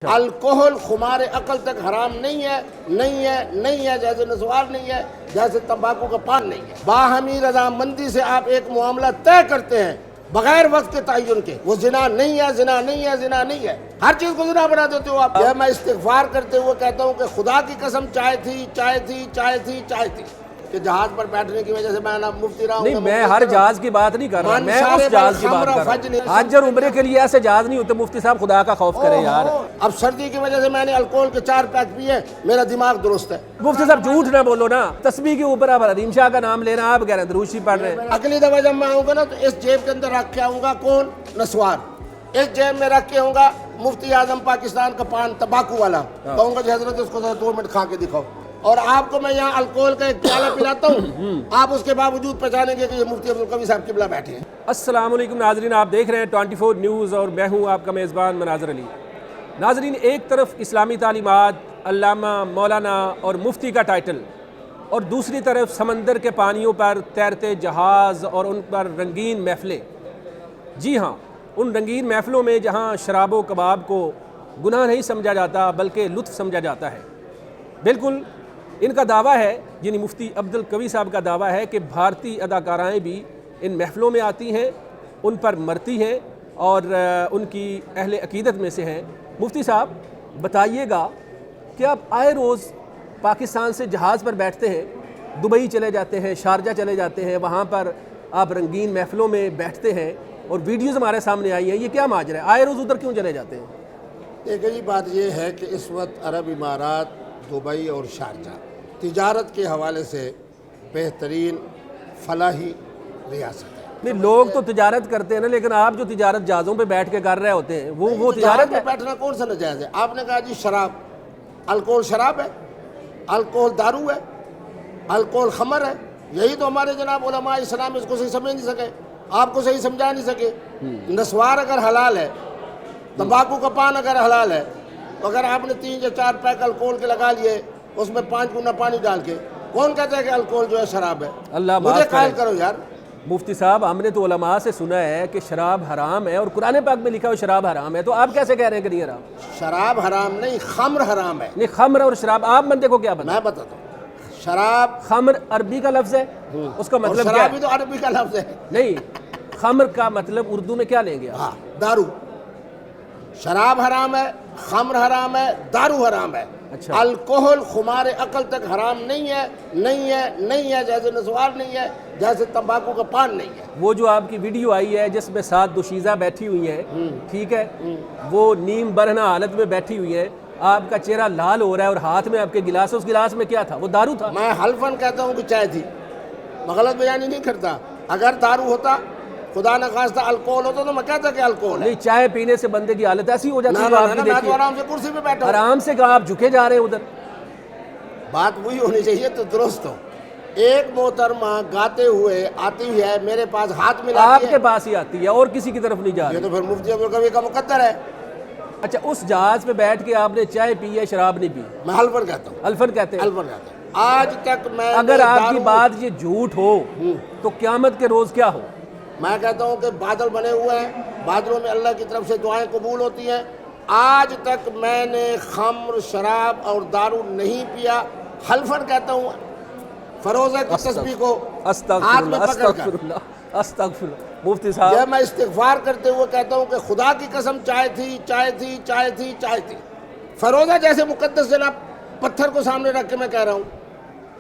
Alcohol خمار عقل تک حرام نہیں ہے جیسے نسوار نہیں ہے، جیسے تمباکو کا پان نہیں ہے۔ باہمی رضامندی سے آپ ایک معاملہ طے کرتے ہیں بغیر وقت کے تعین کے، وہ زنا نہیں ہے، ہر چیز کو زنا بنا دیتے ہو آپ۔ یہ میں استغفار کرتے ہوئے کہتا ہوں کہ خدا کی قسم چائے تھی کہ جہاز پر بیٹھنے کی وجہ سے میں مفتی رہا ہوں۔ نہیں، میں ہر جہاز کی بات نہیں کر رہا، میں اس جہاز کی بات کر رہا ہوں۔ حج اور عمرے کے لیے ایسے جہاز نہیں ہوتے، مفتی صاحب خدا کا خوف کرے یار۔ اب سردی کی وجہ سے میں نے الکوہل کے 4 پیک پیے، میرا دماغ درست ہے۔ مفتی صاحب جھوٹ نہ بولو نا، تسبیح کے اوپر آپ حلیم شاہ کا نام لینا، آپ کہہ رہے ہیں درود شریف پڑھ رہے ہیں۔ اگلی دفعہ جب میں آؤں گا نا تو اس جیب کے اندر رکھ کے آؤں گا کون؟ نسوار۔ اس جیب میں رکھ کے آؤں گا مفتی اعظم پاکستان کا پان تمباکو والا، کہوں گا جی حضرت اس کو 2 منٹ کھا کے دکھاؤ، اور آپ کو میں یہاں الکوہل کا ایک پیالہ پلاتا ہوں، آپ اس کے باوجود پہچانیں گے کہ یہ مفتی عبدالقوی صاحب قبلہ بیٹھے ہیں۔ السلام علیکم ناظرین، آپ دیکھ رہے ہیں 24 نیوز اور میں ہوں آپ کا میزبان مناظر علی۔ ناظرین، ایک طرف اسلامی تعلیمات، علامہ، مولانا اور مفتی کا ٹائٹل، اور دوسری طرف سمندر کے پانیوں پر تیرتے جہاز اور ان پر رنگین محفلیں۔ جی ہاں، ان رنگین محفلوں میں جہاں شراب و کباب کو گناہ نہیں سمجھا جاتا بلکہ لطف سمجھا جاتا ہے۔ بالکل ان کا دعویٰ ہے، یعنی مفتی عبدالقوی صاحب کا دعویٰ ہے کہ بھارتی اداکارائیں بھی ان محفلوں میں آتی ہیں، ان پر مرتی ہیں اور ان کی اہل عقیدت میں سے ہیں۔ مفتی صاحب بتائیے گا کہ آپ آئے روز پاکستان سے جہاز پر بیٹھتے ہیں، دبئی چلے جاتے ہیں، شارجہ چلے جاتے ہیں، وہاں پر آپ رنگین محفلوں میں بیٹھتے ہیں اور ویڈیوز ہمارے سامنے آئی ہیں، یہ کیا ماجرا ہے؟ آئے روز ادھر کیوں چلے جاتے ہیں؟ ایک ہی بات یہ ہے کہ اس وقت عرب امارات، دبئی اور شارجہ تجارت کے حوالے سے بہترین فلاحی ریاست ہے۔ نہیں، لوگ تو تجارت کرتے ہیں نا، لیکن آپ جو تجارت جہازوں پہ بیٹھ کے کر رہے ہوتے ہیں وہ تجارت ہے؟ بیٹھنا کون سا ناجائز ہے؟ آپ نے کہا جی شراب، الکوہل شراب ہے، الکوہل دارو ہے، الکوہل خمر ہے، یہی تو ہمارے جناب علماء اسلام اس کو صحیح سمجھ نہیں سکے، آپ کو صحیح سمجھا نہیں سکے۔ نسوار اگر حلال ہے، تمباکو کا پان اگر حلال ہے، تو اگر آپ نے 3 یا 4 پیک الکوہل کے لگا لیے، اس میں 5 گنا پانی ڈال کے، کون کہتا ہے کہ الکوہل جو ہے شراب ہے؟ اللہ مجھے قائل کرو یار۔ مفتی صاحب، ہم نے تو علماء سے سنا ہے کہ شراب حرام ہے، اور قرآن پاک میں لکھا ہو شراب حرام ہے، تو آپ کیسے کہہ رہے ہیں کہ نہیں حرام؟ شراب حرام نہیں، خمر حرام ہے۔ نہیں، خمر اور شراب آپ بندے کو کیا پتہ؟ میں بتاتا ہوں، شراب، خمر عربی کا لفظ ہے، اس کا مطلب کیا شراب ہے؟ بھی تو عربی کا لفظ ہے۔ نہیں، خمر کا مطلب اردو میں کیا لیں گے آپ؟ ہاں، دارو۔ شراب حرام ہے، خمر حرام ہے، دارو حرام ہے۔ اچھا، الکوہل خمار عقل تک حرام نہیں ہے، جیسے نسوار نہیں ہے، جیسے تمباکو کا پان نہیں ہے۔ وہ جو آپ کی ویڈیو آئی ہے جس میں 7 دوشیزہ بیٹھی ہوئی ہیں، ٹھیک ہے، وہ نیم برہنہ حالت میں بیٹھی ہوئی ہیں، آپ کا چہرہ لال ہو رہا ہے اور ہاتھ میں آپ کے گلاس ہے، اس گلاس میں کیا تھا؟ وہ دارو تھا؟ میں حلفاً کہتا ہوں کہ چائے تھی، میں غلط بیانی نہیں کرتا۔ اگر دارو ہوتا، خدا نہ خواستہ الکوہل ہوتا تو میں کہتا کہ الکوہل ہے۔ نہیں، چائے پینے سے بندے کی حالت ایسی ہو جاتی ہے؟ میں تو آرام سے کرسی پہ بیٹھا ہوں۔ آرام سے کہا، آپ جھکے جا رہے ہیں ادھر؟ بات وہی ہونی چاہیے تو درست ہو۔ ایک محترمہ گاتے ہوئے آتی ہے میرے پاس، ہاتھ ملاتی ہے، آپ کے پاس ہی آتی ہے اور کسی کی طرف نہیں جا رہی؟ یہ تو پھر مفتی عبدالقوی کا مقدر ہے۔ اچھا، اس جہاز پہ بیٹھ کے آپ نے چائے پی ہے، شراب نہیں پی؟ میں حلفاً کہتا ہوں، الفن کہتے ہیں؟ حلفاً کہتا ہوں۔ آج تک میں اگر آپ کی بات یہ جھوٹ ہو تو قیامت کے روز کیا ہو؟ میں کہتا ہوں کہ بادل بنے ہوئے ہیں، بادلوں میں اللہ کی طرف سے دعائیں قبول ہوتی ہیں۔ آج تک میں نے خمر، شراب اور دارو نہیں پیا، حلفاً کہتا ہوں، فروزہ کی تسبیح کو ہاتھ میں پکڑ کر۔ استغفر اللہ مفتی صاحب، یہ میں استغفار کرتے ہوئے کہتا ہوں کہ خدا کی قسم چائے تھی۔ فروزہ جیسے مقدس جناب پتھر کو سامنے رکھ کے میں کہہ رہا ہوں۔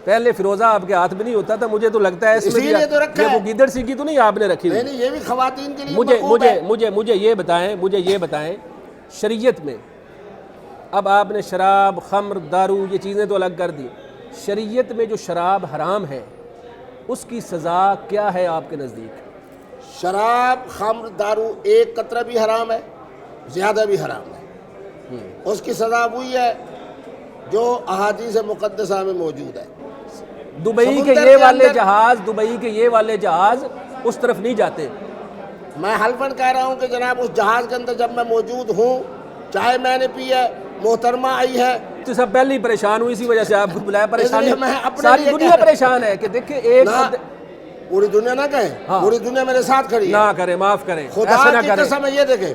پہلے فیروزہ آپ کے ہاتھ میں نہیں ہوتا تھا، مجھے تو لگتا ہے اس میں اسی لیے تو رکھا ہے۔ وہ گیدڑ سیکھی تو نہیں آپ نے رکھی؟ نہیں، یہ بھی خواتین کے لیے محبوب ہے۔ مجھے یہ بتائیں شریعت میں، اب آپ نے شراب، خمر، دارو یہ چیزیں تو الگ کر دی، شریعت میں جو شراب حرام ہے اس کی سزا کیا ہے آپ کے نزدیک؟ شراب، خمر، دارو ایک قطرہ بھی حرام ہے، زیادہ بھی حرام ہے۔ اس کی سزا وہی ہے جو احادیث مقدسہ میں موجود ہے۔ دبئی کے یہ والے جہاز اس طرف نہیں جاتے۔ میں حلفاً کہہ رہا ہوں کہ جناب اس جہاز کے اندر جب میں موجود ہوں، چائے میں نے پی ہے، محترمہ آئی ہے، تو سب پہلے ہی پریشان ہوئی، اسی وجہ سے آپ کو بلایا۔ پریشانی میں اپنے ساری لیے دنیا پریشان ہے کہ دیکھیں ایک پوری دنیا نہ کہیں، پوری دنیا میرے ساتھ کھڑی ہے۔ نہ کریں، معاف کریں، خدا ایسا نہ کی کریں۔ قسم ہے، یہ دیکھیں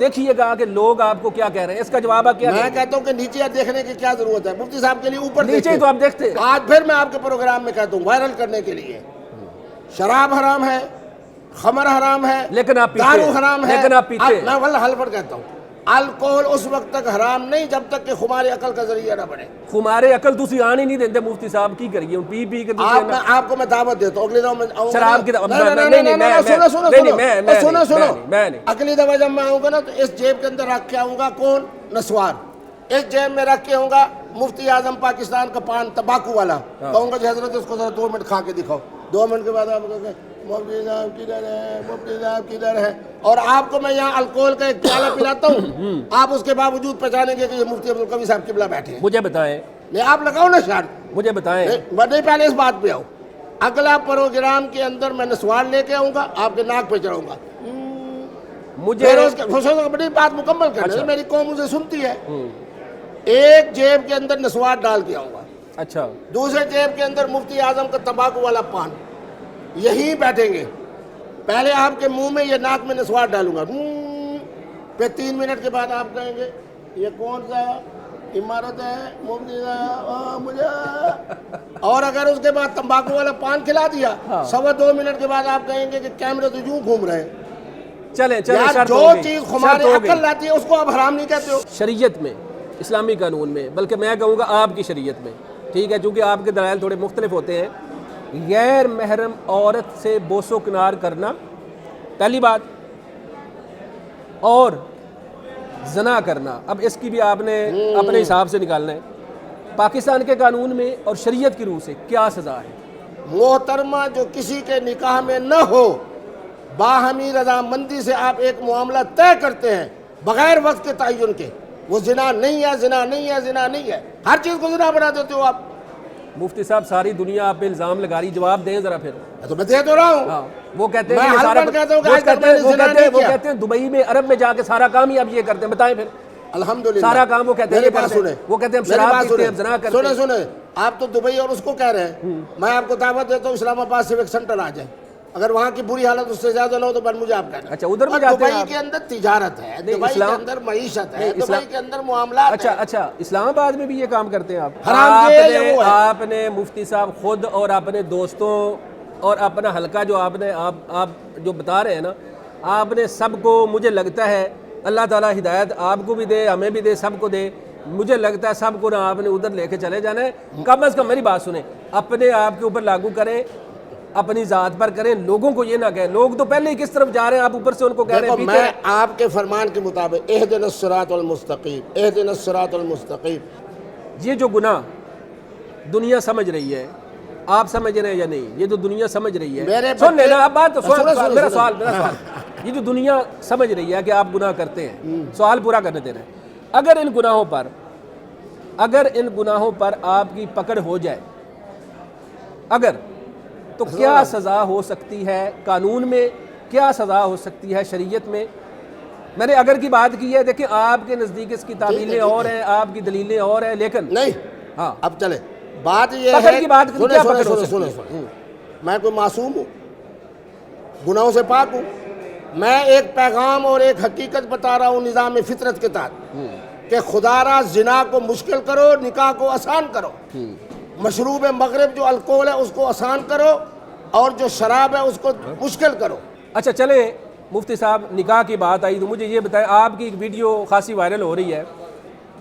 دیکھیے گا کہ لوگ آپ کو کیا کہہ رہے ہیں، اس کا جواب آپ کیا میں دیں گے؟ کہتا ہوں کہ نیچے دیکھنے کی کیا ضرورت ہے، مفتی صاحب کے لیے اوپر نیچے دیکھیں۔ تو آپ دیکھتے ہیں۔ آج پھر میں آپ کے پروگرام میں کہتا ہوں وائرل کرنے کے لیے شراب حرام ہے، خمر حرام ہے، لیکن آپ پیتے دارو ہیں، حرام ہے، لیکن آپ پیتے ہیں۔ میں واللہ حلفن کہتا ہوں الکوہل اس وقت تک حرام نہیں جب تک کہ خمار عقل کا ذریعہ نہ بنے۔ خمارے عقل تسی آنے نہیں دیندے مفتی صاحب کی کریے، پی پی کے آپ کو میں دعوت دیتا ہوں اگلی دفعہ میں آؤں گا شراب کی دعوت- نہیں، نہیں، نہیں، نہیں، نہیں، نہیں، میں- سنو، سنو، نہیں، نہیں، سنو، میں- میں سنو، نہیں، سنو، میں نہیں۔ اگلی دفعہ جب میں آؤں گا نا تو اس جیب کے اندر رکھ کے آؤں گا کون؟ نسوار۔ اس جیب میں رکھ کے آؤں گا مفتی اعظم پاکستان کا پان تمباکو والا، کہوں گا جی حضرت اس کو ذرا 2 منٹ کھا کے دکھاؤ، 2 منٹ کے بعد آپ کہیں گے مفتی صاحب کدھر ہے، مفتی صاحب کدھر ہے، اور آپ کو میں یہاں الکوہل کا ایک پیالہ پلاتا ہوں، آپ اس کے باوجود پہچانیں گے کہ یہ مفتی عبدالقوی صاحب قبلہ بیٹھے ہیں۔ مجھے بتائیں، نہیں آپ لگاؤ نا شرط، مجھے بتائیں، نہیں پہلے اس بات پہ آؤ، اگلا پروگرام کے اندر میں نسوار لے کے آؤں گا، آپ کے ناک پہ چڑھاؤں گا، مجھے پھر اس کے بڑی بات مکمل کرنا ہے، اچھا۔ میری قوم مجھے سنتی ہے، ایک جیب کے اندر نسوار ڈال کے آؤں گا، اچھا دوسرے جیب کے اندر مفتی اعظم کا تمباکو والا پان، یہیں بیٹھیں گے، پہلے آپ کے منہ میں یہ ناک میں نسوار ڈالوں گا، پھر 3 منٹ کے بعد آپ کہیں گے یہ کون سا عمارت ہے مفتی صاحب مجھے، اور اگر اس کے بعد تمباکو والا پان کھلا دیا 2.25 منٹ کے بعد آپ کہیں گے کہ کیمرے تو یوں گھوم رہے ہیں۔ چلیں چلیں، یار شرط جو ہو گئی، چیز شرط ہماری ہو عقل گئی۔ لاتی ہے اس کو آپ حرام نہیں کہتے ہو۔ شریعت میں، اسلامی قانون میں، بلکہ میں کہوں گا آپ کی شریعت میں، ٹھیک ہے، چونکہ آپ کے دلائل تھوڑے مختلف ہوتے ہیں، غیر محرم عورت سے بوس و کنار کرنا پہلی بات، اور زنا کرنا، اب اس کی بھی آپ نے اپنے حساب سے نکالنا ہے، پاکستان کے قانون میں اور شریعت کی روح سے کیا سزا ہے؟ محترمہ جو کسی کے نکاح میں نہ ہو، باہمی رضامندی سے آپ ایک معاملہ طے کرتے ہیں بغیر وقت کے تعین کے، وہ زنا نہیں ہے، زنا نہیں ہے، زنا نہیں ہے، ہر چیز کو زنا بنا دیتے ہو آپ۔ مفتی صاحب ساری دنیا آپ پہ الزام لگا رہی، جواب دیں ذرا پھر۔ تو میں دے تو رہا ہوں، ہاں، وہ کہتے ہیں میں کہ یہ ہر سارا بار کہتا ہوں کہ وہ آج تک کہتے میں ہیں نے وہ زنا کہتے ہیں نہیں وہ کیا۔ کہتے ہیں دبئی میں عرب میں جا کے سارا کام ہی آپ یہ کرتے ہیں، بتائیں پھر۔ الحمدللہ سارا کام وہ کہتے ہیں میری یہ بات کرتے ہیں، سنیں، وہ کہتے ہیں ہم میری شراب بات پیتے ہیں، ہم سنیں، زنا کرتے ہیں۔ سنیں، آپ تو دبئی اور اس کو کہہ رہے ہیں، میں آپ کو دعوت دیتا ہوں اسلام آباد سیوک سینٹر آ جائیں، اگر وہاں کی بری حالت اس سے زیادہ نہ ہو تو پر مجھے آپ کہنا۔ اچھا، ادھر بھی اور جاتے ہیں دبئی آپ؟ کے اندر تجارت ہے، نہیں، دبئی کے اسلام- اندر معیشت ہے، نہیں، اسلام- دبئی کے اندر معاملات اچھا ہیں۔ اچھا، اسلام آباد میں بھی یہ کام کرتے ہیں آپ؟ حرام یہ ہے یا وہ ہے؟ آپ نے مفتی صاحب خود اور اپنے دوستوں اور اپنا حلقہ جو آپ نے آپ جو بتا رہے ہیں نا، آپ نے سب کو، مجھے لگتا ہے اللہ تعالیٰ ہدایت آپ کو بھی دے، ہمیں بھی دے، سب کو دے، مجھے لگتا ہے سب کو نا آپ نے ادھر لے کے چلے جانا ہے۔ کم از کم میری بات سنیں، اپنے آپ کے اوپر لاگو کریں، اپنی ذات پر کریں، لوگوں کو یہ نہ کہیں، لوگ تو پہلے ہی کس طرف جا رہے ہیں، آپ اوپر سے ان کو کہہ رہے ہیں دیکھو پیتے میں ہیں۔ آپ کے فرمان کے مطابق اہدنا الصراط المستقیم، اہدنا الصراط المستقیم، یہ جو گناہ دنیا سمجھ رہی ہے، آپ سمجھ رہے ہیں یا نہیں؟ یہ جو دنیا سمجھ رہی میرے ہے، سن بچے- لینا اب بات تو سنو، سن، سنو، میرا سنو۔ سوال، یہ جو دنیا سمجھ رہی ہے کہ آپ گناہ کرتے ہیں، سوال پورا کرنے دینا ہے، اگر ان گناہوں پر آپ کی پکڑ ہو جائے، اگر، تو کیا سزا ہو سکتی ہے قانون میں، کیا سزا ہو سکتی ہے شریعت میں؟ میں نے اگر کی بات کی ہے، دیکھیں آپ کے نزدیک اس کی تعویلیں اور ہیں، آپ کی دلیلیں اور ہیں، لیکن نہیں ہاں، اب چلے بات یہ پکڑ ہے، کی بات کی کیا پکڑ ہو سکتی سنیں، ہے؟ سنیں، میں کوئی معصوم ہوں، گناہوں سے پاک ہوں، میں ایک پیغام اور ایک حقیقت بتا رہا ہوں نظام فطرت کے تحت کہ خدا را زنا کو مشکل کرو، نکاح کو آسان کرو، مشروب مغرب جو الکوہل ہے اس کو آسان کرو، اور جو شراب ہے اس کو مشکل کرو۔ اچھا چلیں، مفتی صاحب نکاح کی بات آئی تو مجھے یہ بتائیں، آپ کی ایک ویڈیو خاصی وائرل ہو رہی ہے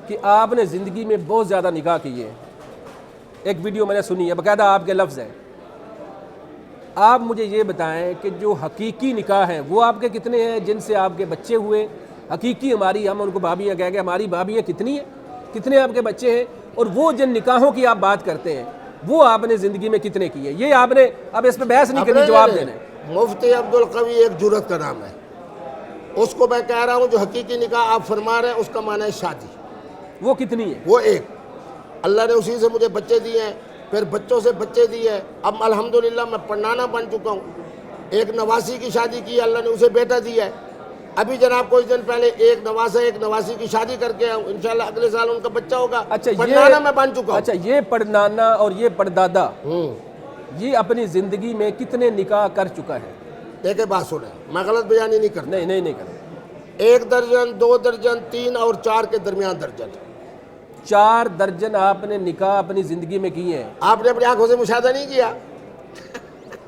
کہ آپ نے زندگی میں بہت زیادہ نکاح کیے ہیں، ایک ویڈیو میں نے سنی ہے، باقاعدہ آپ کے لفظ ہیں، آپ مجھے یہ بتائیں کہ جو حقیقی نکاح ہیں وہ آپ کے کتنے ہیں جن سے آپ کے بچے ہوئے؟ حقیقی ہماری، ہم ان کو بھابیاں کہہ گئے، ہماری بھابیاں کتنی ہیں، کتنے آپ کے بچے ہیں؟ اور وہ جن نکاحوں کی آپ بات کرتے ہیں وہ آپ نے زندگی میں کتنے کیے؟ یہ آپ نے اب اس پہ بحث نہیں کرنی، جواب دینا ہے۔ مفتی عبدالقوی ایک جرت کا نام ہے، اس کو میں کہہ رہا ہوں جو حقیقی نکاح آپ فرما رہے ہیں اس کا معنی ہے شادی، وہ کتنی ہے؟ وہ ایک، اللہ نے اسی سے مجھے بچے دیے ہیں، پھر بچوں سے بچے دیے ہیں، اب الحمدللہ میں پڑھانا بن چکا ہوں، ایک نواسی کی شادی کی، اللہ نے اسے بیٹا دیا ہے، ابھی جناب کچھ دن پہلے ایک نواسا ایک نواسی کی شادی کر کے آؤں، انشاءاللہ اگلے سال ان کا بچہ ہوگا، اچھا پڑھانا میں بن چکا ہوں۔ اچھا، یہ پڑنانا اور یہ پردادا یہ اپنی زندگی میں کتنے نکاح کر چکا ہے؟ ایک بات سنیں، میں غلط بیانی نہیں کرتا. نہیں کریں. 1 درجن 2 درجن 3 اور 4 کے درمیان درجن. 4 درجن آپ نے نکاح اپنی زندگی میں کیے ہیں. آپ نے اپنی آنکھوں سے مشاہدہ نہیں کیا.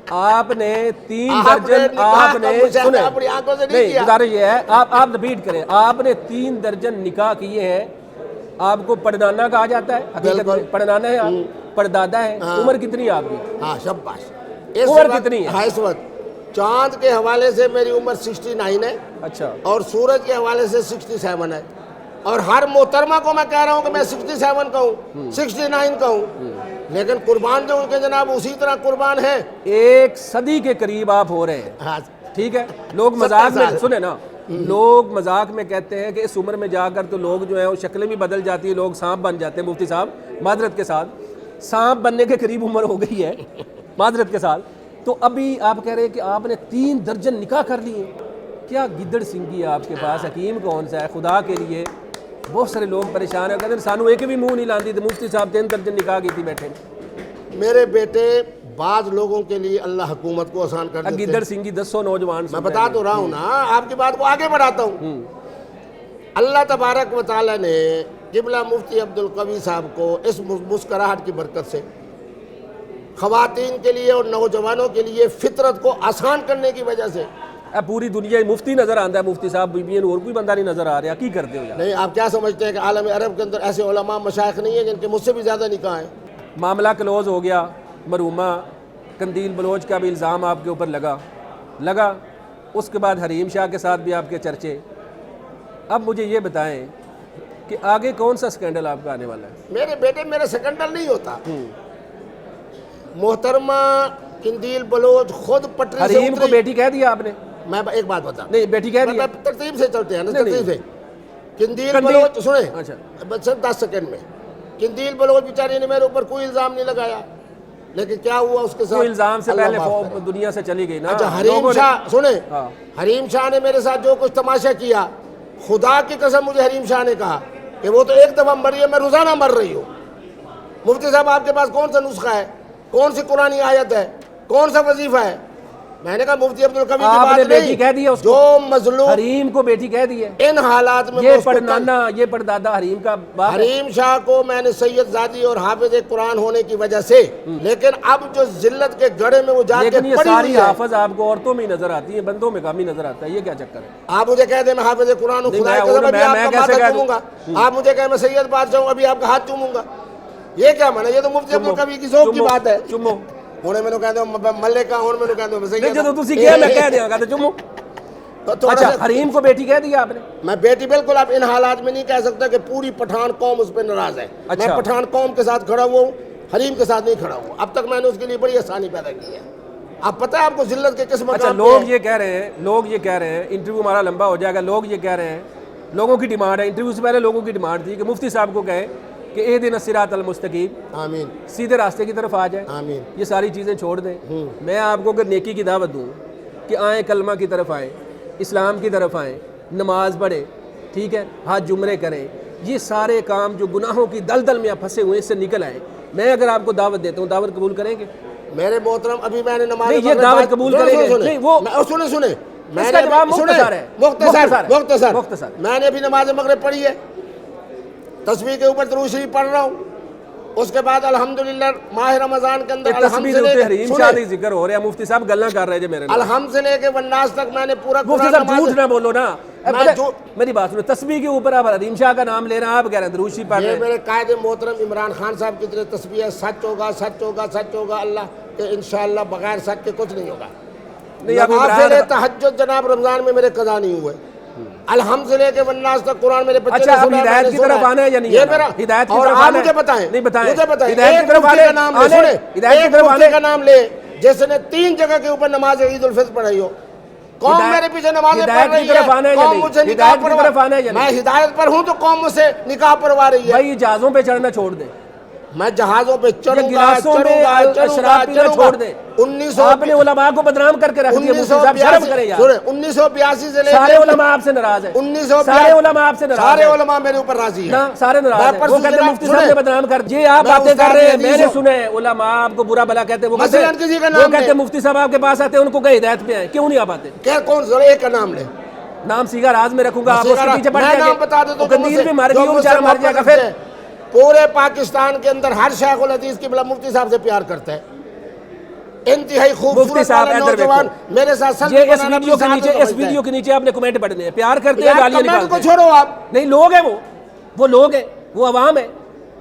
آپ نے 3 درجن آپ نے سنیں اپنی آنکھوں سے نہیں نہیں کیا. گزارش یہ ہے آپ رپیٹ کریں. آپ نے 3 درجن نکاح کیے ہیں. آپ کو پڑدانا کہا جاتا ہے. حقیقت میں پڑدانا ہے آپ، پردادا ہے. عمر کتنی ہے آپ کی؟ ہاں شاباش. عمر کتنی ہے؟ اس وقت چاند کے حوالے سے میری عمر 69 ہے. اچھا. اور سورج کے حوالے سے 67 ہے. اور ہر محترمہ کو میں کہہ رہا ہوں کہ میں 67 کا ہوں، 69 کا ہوں. لیکن قربان جو ان کے جناب اسی طرح قربان ہیں. 1 صدی کے قریب آپ ہو رہے ہیں. ٹھیک ہے. لوگ مذاق میں سنیں نا، لوگ مذاق میں کہتے ہیں کہ اس عمر میں جا کر تو لوگ جو ہیں وہ شکلیں بھی بدل جاتی ہیں، لوگ سانپ بن جاتے ہیں. مفتی صاحب معذرت کے ساتھ سانپ بننے کے قریب عمر ہو گئی ہے معذرت کے ساتھ. تو ابھی آپ کہہ رہے ہیں کہ آپ نے 3 درجن نکاح کر لیے. کیا گدڑ سنگھی ہے آپ کے پاس؟ حکیم کون سا ہے خدا کے لیے؟ بہت سارے لوگ پریشان ہیں، کہتے ہیں سانو ایک بھی منہ نہیں لاندی. تو مفتی صاحب 3 درجن نکاح کی تھی بیٹھے. میرے بیٹے بعض لوگوں کے لیے اللہ حکومت کو آسان کر دیتے ہیں. گدڑ سنگھی 100 نوجوان میں بتا تو رہا ہوں نا، آپ کی بات کو آگے بڑھاتا ہوں. اللہ تبارک و تعالی نے قبلہ مفتی عبدالقوی صاحب کو اس مسکراہٹ کی برکت سے خواتین کے لیے اور نوجوانوں کے لیے فطرت کو آسان کرنے کی وجہ سے پوری دنیا مفتی نظر آتا ہے. مفتی صاحب بیویاں اور کوئی بندہ نہیں نظر آ رہا. کی کرتے ہو یار؟ نہیں، آپ کیا سمجھتے ہیں کہ عالم عرب کے اندر ایسے علماء مشائخ نہیں ہیں جن کے مجھ سے بھی زیادہ نکاح ہیں؟ معاملہ کلوز ہو گیا. مرحومہ قندیل بلوچ کا بھی الزام آپ کے اوپر لگا. اس کے بعد حریم شاہ کے ساتھ بھی آپ کے چرچے. اب مجھے یہ بتائیں کہ آگے کون سا سکینڈل آپ کا آنے والا ہے؟ میرے بیٹے میرا سکینڈل نہیں ہوتا. محترمہ قندیل بلوچ خود پٹری سے حریم کو بیٹی کہہ دیا آپ نے؟ میں ایک بات بتا نہیں بیٹی کہہ دیا. ترتیب سے چلتے ہیں نا، ترتیب سے. قندیل بلوچ سنیں اچھا بس 10 سیکنڈ میں. قندیل بلوچ بیچاری نے میرے اوپر کوئی الزام نہیں لگایا، لیکن کیا ہوا اس کے ساتھ؟ کوئی الزام سے اللہ پہلے معاف کرے. دنیا سے چلی گئی نا. اچھا حریم شاہ سنیں، ہاں. حریم شاہ نے میرے ساتھ جو کچھ تماشا کیا، خدا کی قسم مجھے حریم شاہ نے کہا کہ وہ تو ایک دفعہ مری ہے، میں روزانہ مر رہی ہوں. مفتی صاحب آپ کے پاس کون سا نسخہ ہے؟ کون سی قرآنی آیت ہے؟ کون سا وظیفہ ہے؟ میں نے کہا مفتی عبدالقوی کی آپ بات نے بیٹی نہیں، کہہ دیا اس کو. جو مظلوم حریم کو بیٹی کہہ دی ہے. ان حالات میں یہ پڑنانا یہ پردادا حریم کا باپ ہے. حریم شاہ کو میں نے سید زادی اور حافظ قرآن ہونے کی وجہ سے، لیکن اب جو ذلت کے گڑھے میں وہ جا کے لیکن یہ پڑی ساری ہوئی ہے. حافظ آپ کو عورتوں میں ہی نظر آتی ہیں، بندوں میں کم ہی نظر آتا ہے. یہ کیا چکر ہے؟ آپ مجھے کہہ دیں میں حافظ قرآن ہوں، نہیں، خدا کی میں قسم ابھی آپ کا کیسے ماتھا کہہ چوموں گا. دوں؟ آپ مجھے کہیں میں سید بادشاہ ہوں، ابھی آپ کا ہاتھ چوموں گا. یہ کیا مانا؟ یہ تو مفتی عبدالقوی کی ذوق کی بات ہے. چمو ہونے میں کہہ دو ملکہ ہوں میں کہہ دو میں نہیں سید جدو تسی کیا میں کہہ دیا گا تو چمو. اچھا حریم کو بیٹی کہہ دیا آپ نے؟ میں بیٹی بالکل آپ ان حالات میں نہیں کہہ سکتا کہ پوری پٹھان قوم اس پہ ناراض ہے. میں پٹھان قوم کے ساتھ کھڑا ہوا ہوں، حریم کے ساتھ نہیں کھڑا ہوا. اب تک میں نے اس کے لیے بڑی آسانی پیدا کی ہے. آپ پتہ ہے آپ کو ذلت کے کس مقام پہ ہے؟ لوگ یہ کہہ رہے ہیں انٹرویو ہمارا لمبا ہو جائے گا. لوگ یہ کہہ رہے ہیں، لوگوں کی ڈیمانڈ ہے، انٹرویو سے پہلے لوگوں کی ڈیمانڈ تھی کہ مفتی صاحب کو کہیں کہ اہدنا الصراط المستقیم، آمین، سیدھے راستے کی طرف آ جائیں. آمین. یہ ساری چیزیں چھوڑ دیں. میں آپ کو اگر نیکی کی دعوت دوں کہ آئیں کلمہ کی طرف آئیں، اسلام کی طرف آئیں، نماز پڑھیں، ٹھیک ہے، حج جمرے کریں، یہ سارے کام جو گناہوں کی دلدل میں آپ پھنسے ہوئے اس سے نکل آئیں. میں اگر آپ کو دعوت دیتا ہوں، دعوت قبول کریں گے؟ میرے محترم ابھی میں نے نماز نہیں، یہ دعوت قبول کریں گے؟ نہیں، وہ سنیں اس کا جواب مختصر ہے. مختصر. میں نے ابھی نماز مغرب پڑھی ہے، تسبیح کے اوپر درود شریف پڑھ رہا ہوں. اس کے بعد الحمدللہ ماہ رمضان کے اندر تسبیح سے حریم شاہ دی ذکر ہو رہا ہے. مفتی صاحب گلاں کر رہے ہیں میرے الحمد سے لے کے والناس تک میں نے پورا مفتی صاحب جھوٹ نہ بولو نا. میری بات سنو، تسبیح کے اوپر آپ حریم شاہ کا نام لے رہے ہیں، آپ کہہ رہے ہیں درود شریف پڑھ رہے یہ ہیں. میرے قائد محترم عمران خان صاحب کی طرح تسبیح ہے. سچ ہوگا سچ ہوگا سچ ہوگا اللہ کہ انشاءاللہ بغیر سچ کے کچھ نہیں ہوگا. نوافل تہجد جناب رمضان میں میرے قضا نہیں ہوئے. الحمد سے لے کے والناس تک قرآن میرے بچے اچھا اب ہدایت کی طرف آنا ہے یا نہیں؟ یہ میرا ہدایت کی اور طرف آپ آنا ہے؟ مجھے بتائیں، نہیں بتائیں. مجھے بتائیں ہدایت کی طرف ایک آنے کا نام لے. سنیں، ہدایت کی طرف آنے کا نام لے جس نے 3 جگہ کے اوپر نماز عید الفطر پڑھائی ہو. قوم میرے پیچھے نمازیں پڑھ رہی ہے، قوم مجھ سے نکاح پڑھوا. میں ہدایت پر ہوں تو قوم مجھ سے نکاح پڑھوا رہی ہے. بھائی جہازوں پہ چڑھنا چھوڑ دیں. میں جہازوں پہ یہ چڑھوں گا گلاسوں میں شراب پینا چھوڑ دیں. 1900 آپ نے علماء کو بدنام کر کے رکھ دیا. مفتی صاحب شرم کریں یار. 1982 سے لے سارے علماء آپ سے ناراض ہیں. 1982 سارے علماء آپ سے ناراض سارے ہیں. علماء میرے اوپر راضی ہیں. نا سارے ناراض ہیں. وہ کہتے ہیں مفتی صاحب نے بدنام کر. یہ آپ میں باتیں کر استاد رہے ہیں. حدیث میں نے ہوں. سنے علماء آپ کو برا بھلا کہتے ہیں. وہ مثلاً کسی کا نام کہتے لیں. ہیں مفتی صاحب آپ کے پاس آتے ہیں ان کو کہ ہدایت پہ آئے. کیوں نہیں آپ آتے؟ کیا کون ذرا ایک کا نام لے. نام سیگا راز میں رکھوں گا. آپ اس کے پیچھے پڑ میں جائیں نام بتا دیتا گے. ہوں قندیل بھی مار گئی وہ بیچارہ مر جائے گا. پھر پورے پاکستان کے اندر ہر شیخ الحدیث کی بلا مفتی صاحب سے پیار کرتا ہے. انتہائی مفتی خوبصورت صاحب والا ادھر نوجوان دیکھو. میرے ساتھ سلفی یہ اس بنانا ویڈیو کے اپنی نیچے سعادت اس سمجھتا ویڈیو ہے. کے نیچے آپ نے کمنٹ پڑھنے ہیں. پیار کرتے ہیں یار گالیاں کمنٹ کو نکالتے ہیں. چھوڑو آپ. نہیں لوگ ہیں وہ لوگ ہیں. وہ عوام ہے.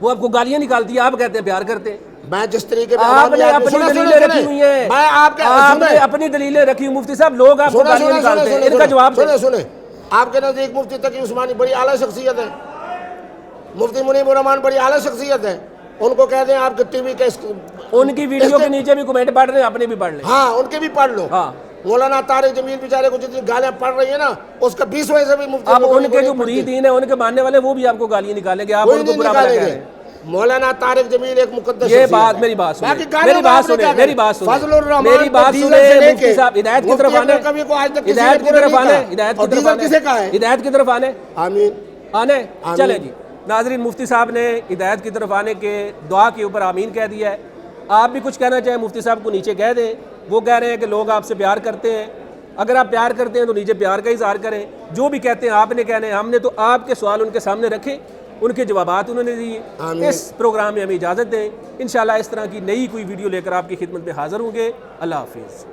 وہ آپ کو گالیاں نکالتی ہے. آپ کہتے ہیں پیار کرتے ہیں. میں جس طریقے میں آپ نے اپنی دلیلیں رکھی ہوئی ہیں. میں آپ نے اپنی دلیلیں رکھی ہوئی. مفتی صاحب لوگ آپ کو گالیاں نکالتے ہیں. ان کا جواب دیں. سنیں آپ کے نزدیک مفتی تقی عثمانی بڑی اعلیٰ شخصیت ہے. مفتی منیب الرحمان بڑی اعلیٰ شخصیت ہے. ان کو کہہ دیں آپ کے ٹی وی کے ان کی ویڈیو کے نیچے بھی کمنٹ پڑھ رہے ہیں. اپنے بھی پڑھ لیں. ہاں ان کے بھی پڑھ لو. ہاں مولانا طارق جمیل بیچارے کو جتنی گالیاں پڑھ رہی ہیں نا اس کا 20 وجہ سے بھی مفتی. اب ان کے جو مریدین ہیں ان کے ماننے والے وہ بھی آپ کو گالیاں نکالیں گے. آپ ان کو برا بھلا کہہ رہے ہیں. مولانا طارق جمیل ایک مقدس یہ بات میری بات سنیں. میری بات سنیں. میری بات سنیں. فضل الرحمان میری بات سنیں. مفتی صاحب ہدایت کی طرف آنے. ہدایت کی طرف آنے. ہدایت کی طرف آنے. کسے کہا ہے؟ ہدایت کی طرف آنے. آمین. آنے. چلیں جی ناظرین مفتی صاحب نے ہدایت کی طرف آنے کے دعا کے اوپر آمین کہہ دیا ہے. آپ بھی کچھ کہنا چاہیں مفتی صاحب کو نیچے کہہ دیں. وہ کہہ رہے ہیں کہ لوگ آپ سے پیار کرتے ہیں. اگر آپ پیار کرتے ہیں تو نیچے پیار کا اظہار کریں. جو بھی کہتے ہیں آپ نے کہنے. ہم نے تو آپ کے سوال ان کے سامنے رکھے. ان کے جوابات انہوں نے دیے. اس پروگرام میں ہمیں اجازت دیں. انشاءاللہ اس طرح کی نئی کوئی ویڈیو لے کر آپ کی خدمت میں حاضر ہوں گے. اللہ حافظ.